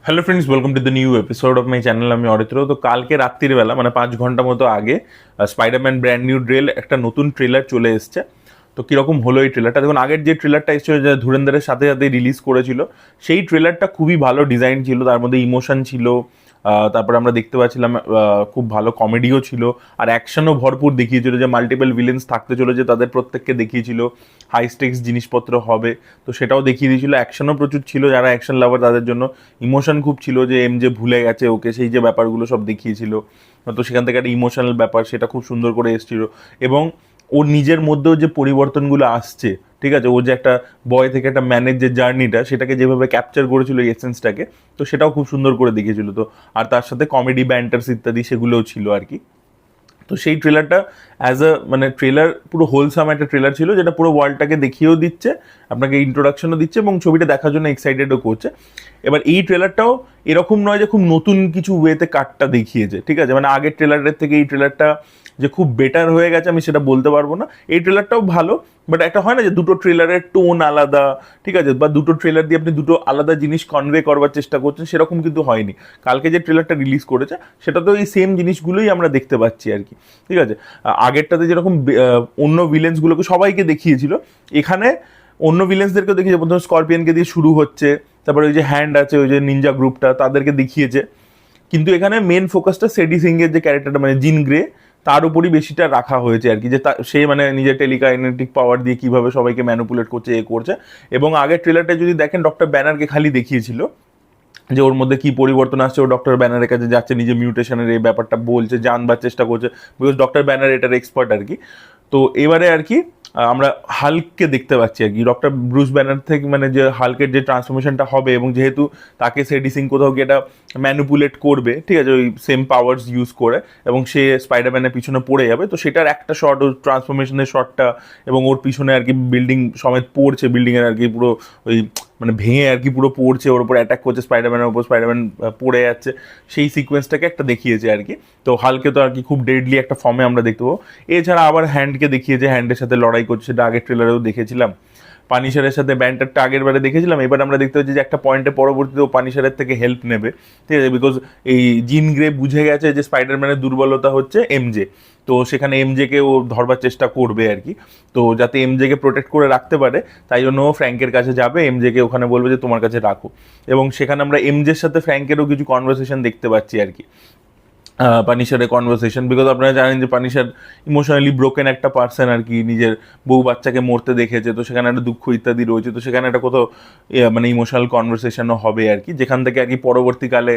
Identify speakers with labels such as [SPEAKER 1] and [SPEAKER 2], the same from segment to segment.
[SPEAKER 1] Hello friends, welcome to the new episode of my channel. আমি অরিত্র। তো কালকে রাত্রিবেলা মানে 5 ঘন্টা মতো আগে স্পাইডারম্যান ব্র্যান্ড নিউ ড্রেল একটা নতুন ট্রেলার চলে এসছে। তো কীরকম হলো এই ট্রেলারটা দেখুন। আগের যে ট্রেলারটা এসেছিল, যে ধুরন্ধরের সাথে সাথে রিলিজ করেছিল, সেই ট্রেলারটা খুবই ভালো ডিজাইন ছিল, তার মধ্যে ইমোশন ছিল। তারপরে আমরা দেখতে পাচ্ছিলাম খুব ভালো কমেডিও ছিল, আর অ্যাকশনও ভরপুর দেখিয়েছিল, যে মাল্টিপল ভিলেন্স থাকতে চলেছে, তাদের প্রত্যেককে দেখিয়েছিল। হাই স্টেক্স জিনিসপত্র হবে, তো সেটাও দেখিয়ে দিয়েছিল। অ্যাকশনও প্রচুর ছিল, যারা অ্যাকশন লাভার তাদের জন্য। ইমোশন খুব ছিল, যে যে ভুলে গেছে ওকে, সেই যে ব্যাপারগুলো সব দেখিয়েছিল। তো সেখান থেকে একটা ইমোশনাল ব্যাপার, সেটা খুব সুন্দর করে এসেছিল। এবং ওর নিজের মধ্যেও যে পরিবর্তনগুলো আসছে, ঠিক আছে, ও যে একটা বয় থেকে একটা ম্যানের যে জার্নিটা, সেটাকে যেভাবে ক্যাপচার করেছিল এসেন্সটাকে, তো সেটাও খুব সুন্দর করে দেখিয়েছিল। তো আর তার সাথে কমেডি ব্যান্টার্স ইত্যাদি সেগুলোও ছিল আর কি। তো সেই ট্রেলারটা অ্যাজ আ মানে ট্রেলার পুরো হোলসাম একটা ট্রেলার ছিল, যেটা পুরো ওয়ার্ল্ডটাকে দেখিয়েও দিচ্ছে, আপনাকে ইন্ট্রোডাকশনও দিচ্ছে, এবং ছবিটা দেখার জন্য এক্সাইটেডও করছে। এবার এই ট্রেলারটাও এরকম নয় যে খুব নতুন কিছু ওয়েতে কাটটা দেখিয়েছে, ঠিক আছে, মানে আগের ট্রেলারের থেকে এই ট্রেলারটা যে খুব বেটার হয়ে গেছে আমি সেটা বলতে পারবো না। এই ট্রেলারটাও ভালো, বাট একটা হয় না যে দুটো ট্রেলারের টোন আলাদা, ঠিক আছে, বা দুটো ট্রেলার দিয়ে আপনি দুটো আলাদা জিনিস কনভে করবার চেষ্টা করছেন, সেরকম কিন্তু হয়নি। কালকে যে ট্রেলারটা রিলিজ করেছে সেটা তো এই সেম জিনিসগুলোই আমরা দেখতে পাচ্ছি আর কি, ঠিক আছে। আগেরটাতে যেরকম অন্য ভিলেন্সগুলোকে সবাইকে দেখিয়েছিল, এখানে অন্য ভিলেন্সদেরকেও দেখিয়েছে। প্রথমে স্করপিয়নকে দিয়ে শুরু হচ্ছে, তারপরে ওই যে হ্যান্ড আছে, ওই যে নিনজা গ্রুপটা, তাদেরকে দেখিয়েছে। কিন্তু এখানে মেন ফোকাসটা সেডি সিংয়ের যে ক্যারেক্টারটা, মানে জিন গ্রে, তার উপরই বেশিটা রাখা হয়েছে আর কি, যে সে মানে নিজের টেলিকাইনেটিক পাওয়ার দিয়ে কিভাবে সবাইকে ম্যানুপুলেট করছে, এ করছে। এবং আগের ট্রেলারটা যদি দেখেন, ডক্টর ব্যানারকে খালি দেখিয়েছিল, যে ওর মধ্যে কি পরিবর্তন আসছে, ও ডক্টর ব্যানারের কাছে যাচ্ছে, নিজে মিউটেশনের এই ব্যাপারটা বলছে, জানবার চেষ্টা করছে, বিকজ ডক্টর ব্যানার এটার এক্সপার্ট আর কি। তো এবারে আর কি আমরা হাল্ককে দেখতে পাচ্ছি আর কি, ডক্টর ব্রুস ব্যানার থেকে, মানে যে হাল্কের যে ট্রান্সফরমেশনটা হবে, এবং যেহেতু তাকে সেডি সিং কোথাও গিয়ে এটা ম্যানুপুলেট করবে, ঠিক আছে, ওই সেম পাওয়ার্স ইউজ করে, এবং সে স্পাইডারম্যানের পিছনে পড়ে যাবে। তো সেটার একটা শট, ওর ট্রান্সফরমেশনের শটটা, এবং ওর পিছনে আর কি বিল্ডিং সমেত পড়ছে, বিল্ডিংয়ের আর কি পুরো ওই মানে ভেঙে আর কি পুরো পড়ছে, ওর উপর অ্যাটাক করছে স্পাইডারম্যানের উপর, স্পাইডারম্যান পড়ে যাচ্ছে, সেই সিকোয়েন্সটাকে একটা দেখিয়েছে আর কি। তো হালকে তো আর কি খুব ডেডলি একটা ফর্মে আমরা দেখতে পাবো। এছাড়া আবার হ্যান্ডকে দেখিয়েছে, হ্যান্ডের সাথে লড়াই করছে, সেটা আগের ট্রেলারেও দেখেছিলাম। পানিশারের সাথে ব্যান্টারটা আগের বারে দেখেছিলাম। এবার আমরা দেখতে পাচ্ছি যে একটা পয়েন্টে পরবর্তীতে ও পানিশারের থেকে হেল্প নেবে, ঠিক আছে, বিকজ এই জিন গ্রে বুঝে গেছে যে স্পাইডারম্যানের দুর্বলতা হচ্ছে এমজে। তো সেখানে এমজেকে ও ধরবার চেষ্টা করবে আর কি। তো যাতে এমজেকে প্রোটেক্ট করে রাখতে পারে, তাই জন্য ও ফ্র্যাঙ্কের কাছে যাবে, এমজেকে ওখানে বলবে যে তোমার কাছে রাখো। এবং সেখানে আমরা এমজের সাথে ফ্র্যাঙ্কেরও কিছু কনভারসেশন দেখতে পাচ্ছি আর কি, পানিশারের কনভারসেশন। বিকজ আপনারা জানেন যে পানিশার ইমোশনালি ব্রোকেন একটা পার্সন আর কি, নিজের বউ বাচ্চাকে মরতে দেখেছে, তো সেখানে একটা দুঃখ ইত্যাদি রয়েছে। তো সেখানে একটা কোথাও মানে ইমোশনাল কনভারসেশনও হবে আর কি, যেখান থেকে আর কি পরবর্তীকালে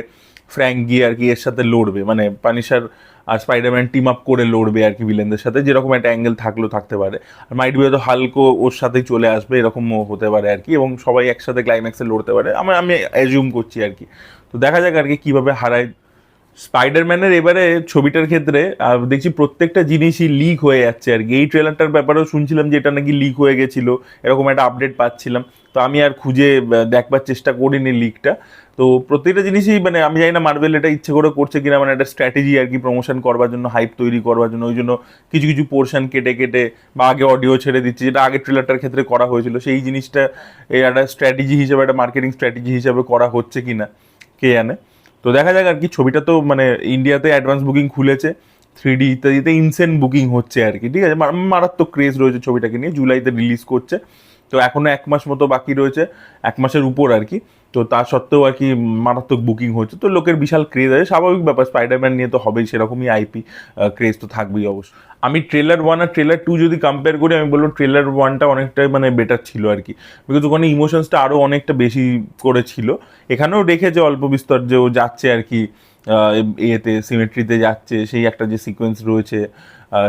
[SPEAKER 1] ফ্র্যাঙ্ক গিয়ে আর কি এর সাথে লড়বে, মানে পানিশার আর স্পাইডারম্যান টিম আপ করে লড়বে আর কি ভিলেনদের সাথে, যেরকম একটা অ্যাঙ্গেল থাকতে পারে। আর মাইট বি হয়তো হালকো ওর সাথেই চলে আসবে, এরকমও হতে পারে আর কি, এবং সবাই একসাথে ক্লাইম্যাক্সে লড়তে পারে, আমি অ্যাজিউম করছি আর কি। তো দেখা যাক আর কি কীভাবে হারায় স্পাইডারম্যানের। এবারে ছবিটার ক্ষেত্রে দেখছি প্রত্যেকটা জিনিসই লিক হয়ে যাচ্ছে আর কি। এই ট্রেলারটার ব্যাপারেও শুনছিলাম যে এটা নাকি লিক হয়ে গেছিলো, এরকম একটা আপডেট পাচ্ছিলাম। তো আমি আর খুঁজে দেখবার চেষ্টা করিনি লিকটা। তো প্রত্যেকটা জিনিসই মানে আমি জানি না মার্ভেল এটা ইচ্ছে করে করছে কিনা, মানে একটা স্ট্র্যাটেজি আর কি, প্রমোশন করবার জন্য, হাইপ তৈরি করবার জন্য, ওই জন্য কিছু কিছু পোর্শন কেটে কেটে বা আগে অডিও ছেড়ে দিচ্ছে, যেটা আগের ট্রেলারটার ক্ষেত্রে করা হয়েছিল। সেই জিনিসটা এই একটা স্ট্র্যাটেজি হিসেবে, একটা মার্কেটিং স্ট্র্যাটেজি হিসেবে করা হচ্ছে কিনা কে জানে। তো দেখা যাক আর কি। ছবিটা তো মানে ইন্ডিয়াতে অ্যাডভান্স বুকিং খুলেছে, 3D ইত্যাদিতে ইনসেন বুকিং হচ্ছে আর কি, ঠিক আছে। মারাত্মক ক্রেজ রয়েছে ছবিটাকে নিয়ে, জুলাইতে রিলিজ করছে। তো এখনও 1 মাস মতো বাকি রয়েছে, 1 মাসের উপর আর কি। তো তা সত্ত্বেও আর কি মারাত্মক বুকিং হচ্ছে, তো লোকের বিশাল ক্রেজ আছে, স্বাভাবিক ব্যাপার, স্পাইডারম্যান নিয়ে তো হবেই, সেরকমই আইপি, ক্রেজ তো থাকবেই অবশ্য। আমি ট্রেলার 1 আর ট্রেলার 2 যদি কম্পেয়ার করি, আমি বলবো ট্রেলার 1টা অনেকটাই মানে বেটার ছিল আর কি, বিকজ ওখানে ইমোশনসটা আরও অনেকটা বেশি করে ছিল। এখানেও রেখেছে অল্প বিস্তর, যে ও যাচ্ছে আর কি ইয়েতে সিমেট্রিতে যাচ্ছে, সেই একটা যে সিকোয়েন্স রয়েছে,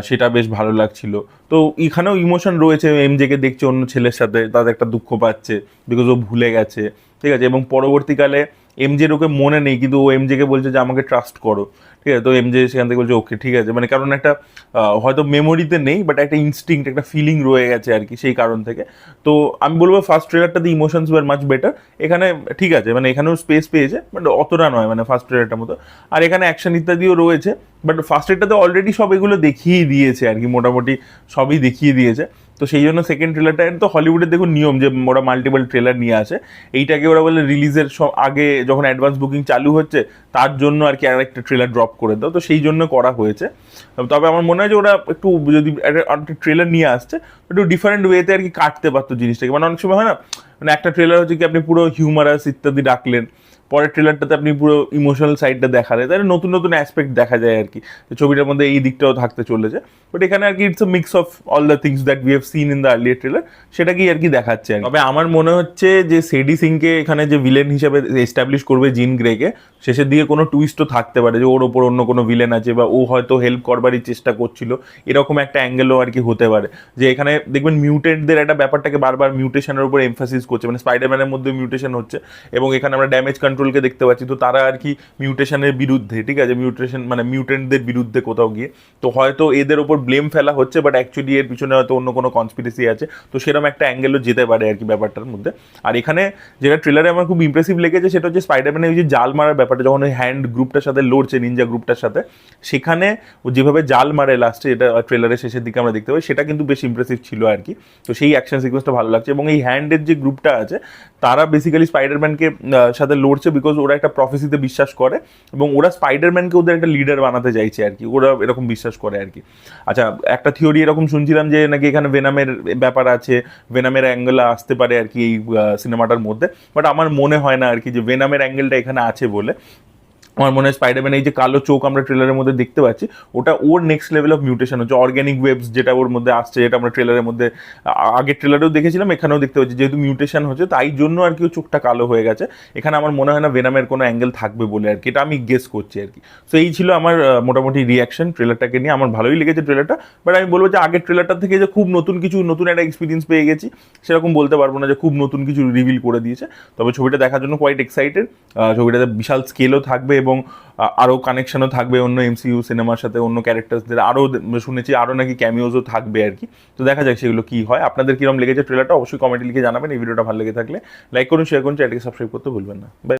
[SPEAKER 1] সেটা বেশ ভালো লাগছিল। তো এখানেও ইমোশন রয়েছে, এমজেকে দেখছে অন্য ছেলের সাথে, তাদের একটা দুঃখ পাচ্ছে বিকজ ও ভুলে গেছে, ঠিক আছে। এবং পরবর্তীকালে এমজের ওকে মনে নেই, কিন্তু ও এমজেকে বলছে যে আমাকে ট্রাস্ট করো, ঠিক আছে। তো এমজে সেখান থেকে বলছে ওকে ঠিক আছে, মানে কারণ একটা হয়তো মেমোরিতে নেই, বাট একটা ইনস্টিংক্ট, একটা ফিলিং রয়ে গেছে আর কি, সেই কারণ থেকে। তো আমি বলবো ফার্স্ট ট্রেলারটাতে ইমোশনস ওয়ার মাচ বেটার। এখানে ঠিক আছে, মানে এখানেও স্পেস পেয়েছে, বাট অতটা নয় মানে ফার্স্ট ট্রেলারটার মতো। আর এখানে অ্যাকশন ইত্যাদিও রয়েছে, বাট ফার্স্ট ট্রেলারটাতে অলরেডি সব এগুলো দেখিয়ে দিয়েছে আর কি, মোটামুটি সবই দেখিয়ে দিয়েছে। তো সেই জন্য সেকেন্ড ট্রেলারটা, তো হলিউডের দেখুন নিয়ম যে ওরা মাল্টিপল ট্রেলার নিয়ে আসে, এইটাকে ওরা বলে রিলিজের আগে যখন অ্যাডভান্স বুকিং চালু হচ্ছে তার জন্য আর কি আরেকটা ট্রেলার ড্রপ করে দাও, তো সেই জন্য করা হয়েছে। তবে আমার মনে হয় যে ওরা একটু যদি একটা ট্রেলার নিয়ে আসছে একটু ডিফারেন্ট ওয়েতে আর কি কাটতে পারতো জিনিসটাকে, মানে অনেক সময় হয় না, মানে একটা ট্রেলার হচ্ছে কি আপনি পুরো হিউমারাস ইত্যাদি রাখলেন, পরের ট্রেলারটাতে আপনি পুরো ইমোশনাল সাইডটা দেখালেন, তাহলে নতুন নতুন অ্যাসপেক্ট দেখা যায় আর কি, ছবিটার মধ্যে এই দিকটাও থাকতে চলেছে। বাট এখানে আর কি it's a mix of all the things that we have seen in the earlier trailer, সেটাকেই আর কি দেখাচ্ছে। তবে আমার মনে হচ্ছে যে সেডি সিংকে এখানে যে ভিলেন হিসেবে এস্টাবলিশ করবে জিন গ্রেকে, শেষের দিকে কোনো টুইস্টও থাকতে পারে যে ওর ওপর অন্য কোনো ভিলেন আছে বা ও হয়তো হেল্প করবারই চেষ্টা করছিল, এরকম একটা অ্যাঙ্গেলও আর কি হতে পারে। যে এখানে দেখবেন মিউটেন্টদের একটা ব্যাপারটাকে বারবার মিউটেশনের উপর এমফাসিস করছে, মানে স্পাইডারম্যানের মধ্যে মিউটেশন হচ্ছে এবং এখানে আমরা ড্যামেজ কন্ট্রোলকে দেখতে পাচ্ছি, তো তারা আর কি মিউটেশনের বিরুদ্ধে, ঠিক আছে, মিউটেশন মানে মিউটেন্টদের বিরুদ্ধে কোথাও গিয়ে, তো হয়তো এদের ওপর ব্লেম ফেলা হচ্ছে বাট অ্যাকচুয়ালি এর পিছনে হয়তো অন্য কোনো কনস্পিরেসি আছে, তো সেরকম একটা অ্যাঙ্গেলও যেতে পারে আর কি ব্যাপারটার মধ্যে। আর এখানে যেটা ট্রেলারে আমার খুব ইমপ্রেসিভ লেগেছে সেটা হচ্ছে স্পাইডারম্যানের ওই যে জাল মারার ব্যাপারটা, যখন ওই হ্যান্ড গ্রুপটার সাথে লড়ছে, নিনজা গ্রুপটার সাথে, সেখানে ও যেভাবে জাল মারে লাস্টে, এটা ট্রেলারের শেষের দিকে আমরা দেখতে পাই, সেটা কিন্তু বেশ ইমপ্রেসিভ ছিল আর কি। তো সেই অ্যাকশন সিকোয়েন্সটা ভালো লাগছে এবং এই হ্যান্ডের যে গ্রুপটা আছে তারা বেসিক্যালি স্পাইডারম্যানকে সাথে লড়ছে বিকজ ওরা একটা প্রফেসিতে বিশ্বাস করে এবং ওরা স্পাইডারম্যানকে ওদের একটা লিডার বানাতে চাইছে আর কি, ওরা এরকম বিশ্বাস করে আর কি। আচ্ছা, একটা থিওরি এরকম শুনছিলাম যে নাকি এখানে ভেনামের ব্যাপার আছে, ভেনামের অ্যাঙ্গেল আসতে পারে আর কি এই সিনেমাটার মধ্যে, বাট আমার মনে হয় না আর কি যে ভেনামের অ্যাঙ্গেলটা এখানে আছে বলে। আমার মনে হয় স্পাইডারম্যান এই যে কালো চোখ আমরা ট্রেলারের মধ্যে দেখতে পাচ্ছি, ওটা ওর নেক্সট লেভেল অফ মিউটেশন হচ্ছে, অর্গ্যানিক ওয়েবস যেটা ওর মধ্যে আসছে, যেটা আমরা ট্রেলারের মধ্যে আগের ট্রেলারেও দেখেছিলাম, এখানেও দেখতে পাচ্ছি, যেহেতু মিউটেশন হচ্ছে তাই জন্য আর কি ও চোখটা কালো হয়ে গেছে। এখানে আমার মনে হয় না ভেনামের কোনো অ্যাঙ্গেল থাকবে বলে আর কি, এটা আমি গেস করছি আর কি। সো এই ছিল আমার মোটামুটি রিয়াকশন ট্রেলারটাকে নিয়ে, আমার ভালোই লেগেছে ট্রেলারটা, বাট আমি বলবো যে আগের ট্রেলারটা থেকে যে খুব নতুন কিছু, নতুন একটা এক্সপিরিয়েন্স পেয়ে গেছি সেরকম বলতে পারবো না যে খুব নতুন কিছু রিভিল করে দিয়েছে। তবে ছবিটা দেখার জন্য কোয়াইট এক্সাইটেড, ছবিটাতে বিশাল স্কেলও থাকবে এবং আরও কানেকশনও থাকবে অন্য এমসিইউ সিনেমার সাথে, অন্য ক্যারেক্টার্সদের আরও শুনেছি আরও নাকি ক্যামিওজও থাকবে আর কি। তো দেখা যাক সেগুলো কী হয়। আপনাদের কীরকম লেগেছে ট্রেলারটা অবশ্যই কমেন্টে লিখে জানাবেন। এই ভিডিওটা ভালো লেগে থাকলে লাইক করুন, শেয়ার করুন, চ্যানেলকে সাবস্ক্রাইব করতে ভুলবেন না। বাই।